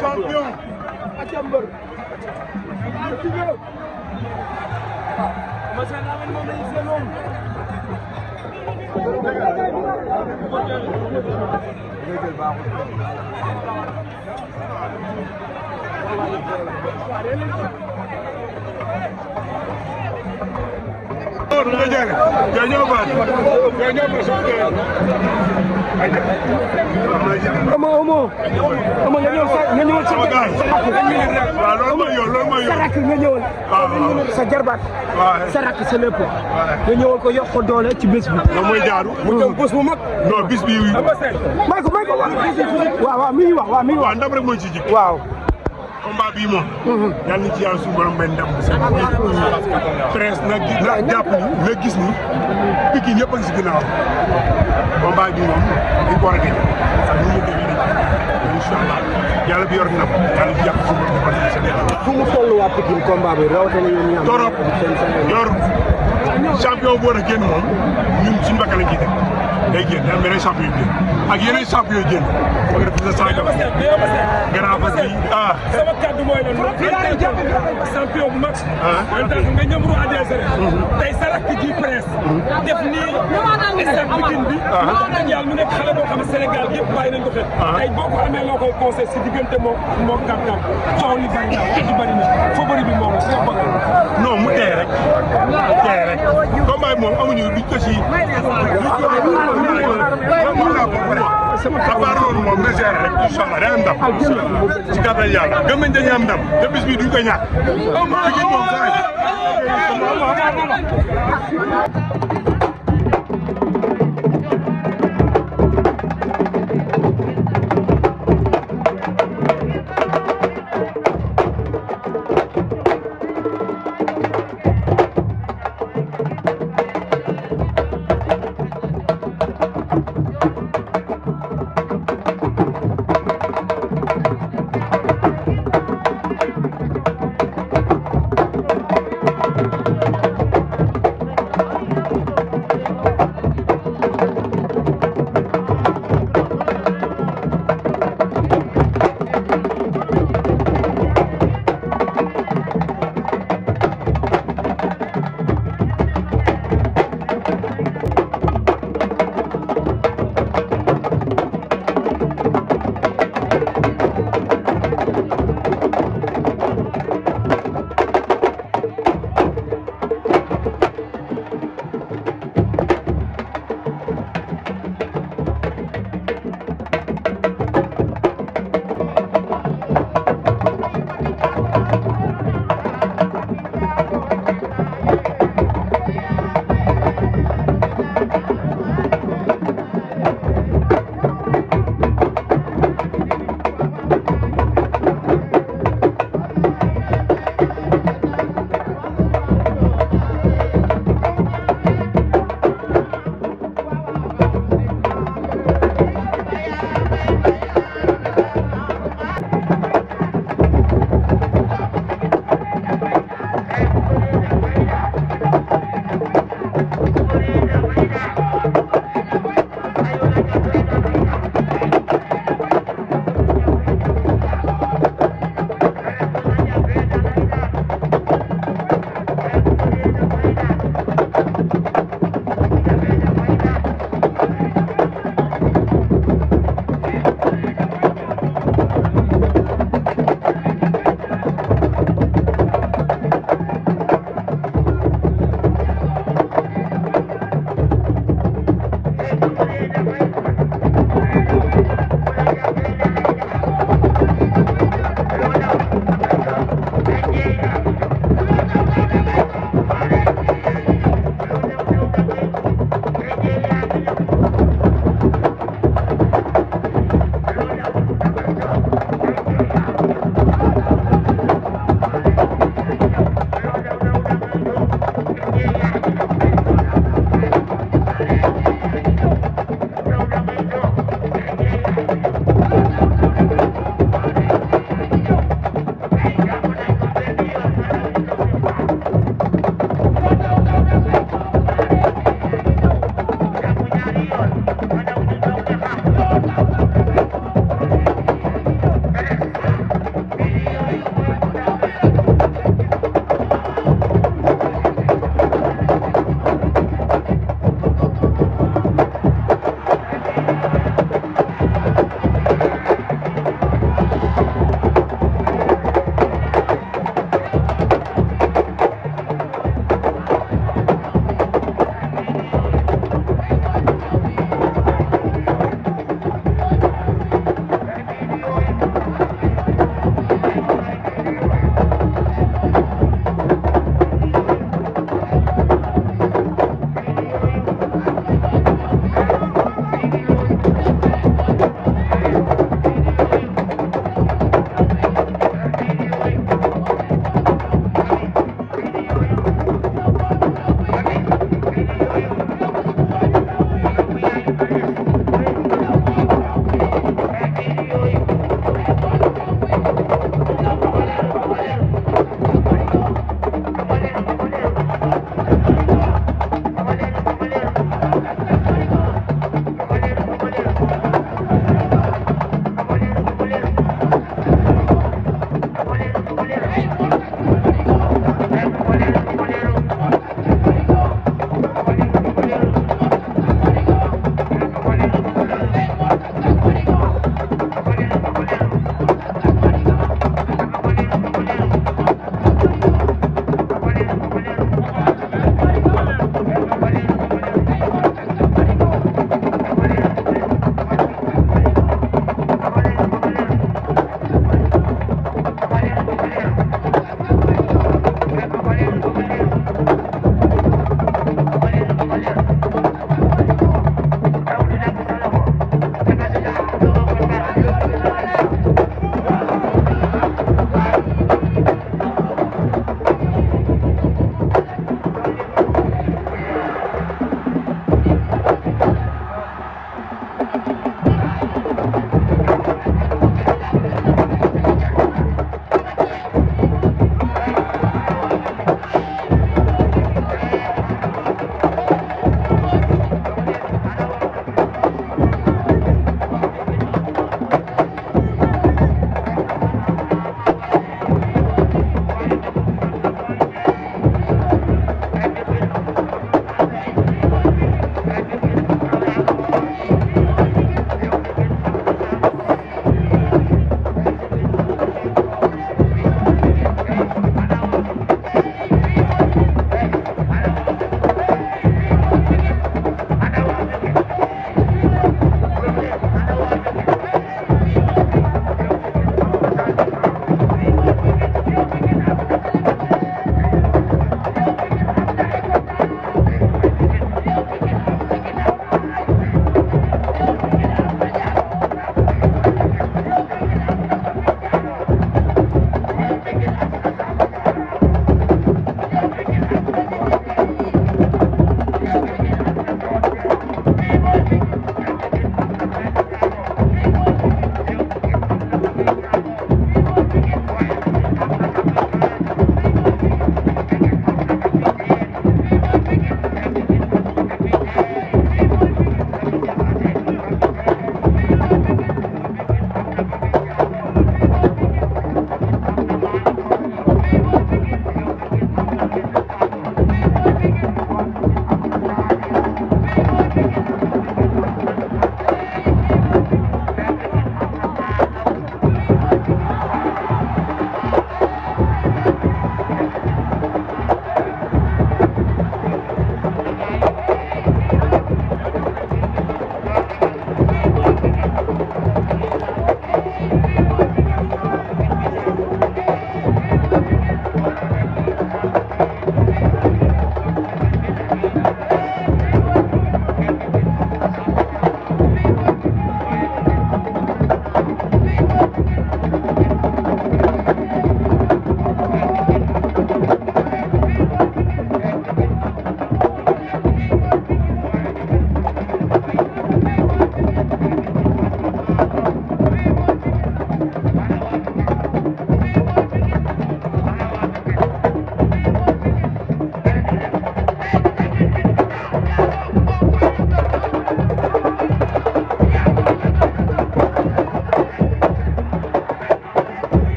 champion. Omo nga ñëw sa rakk nga ñëwal sa jarbaat sa rakk sa lépp nga ñëwal ko yokk ko doole ci bés bi non mooy jaaru mu jëm bés bu mag non bis bi may ko waaw mi ngi wax waaw ndam rek mooy ci jik waaw combat bii moom yàlla na ci yàlla suñu borom benn ndam bu set presse na jàpp ni na gis ni Pikine yëpp a ngi si ginnaaw combat bii moom dañ ko war a gën ñu mu dégg incha allah yàlla bi yor na ko yàlla ci jàpp suñu borom defal na seen fu mu toll waa Pikine combat bi rawatina yéen ñi am torop yor champion bu war a génn moom ñun suñu bakkan lañ ciy teg day génn day am beneen champion yu génn ak yeneen champion yu génn ba nga def sa sànq grand fas yi sama kàddu mooy lan champion bu mag en tant que nga ñëm roi des arènes tey sa rakk ji presse def nii stade Pikine bi yàlla mu nekk xale boo xam ne Sénégal yëpp bàyyi nañ ko xel tey boo ko amee loo koy conseil si diggante moo kàttan coow li bari na ci bari na favori bi moom si bëgg non mu tey rek combat bi moom amuñu duñ ko si sama xabaar loolu moom na gérer rek incha allah day am ndam ci kàttan yàlla gëm nañ dañuy am ndam te bis bi duñ ko ñàkk Pikine moom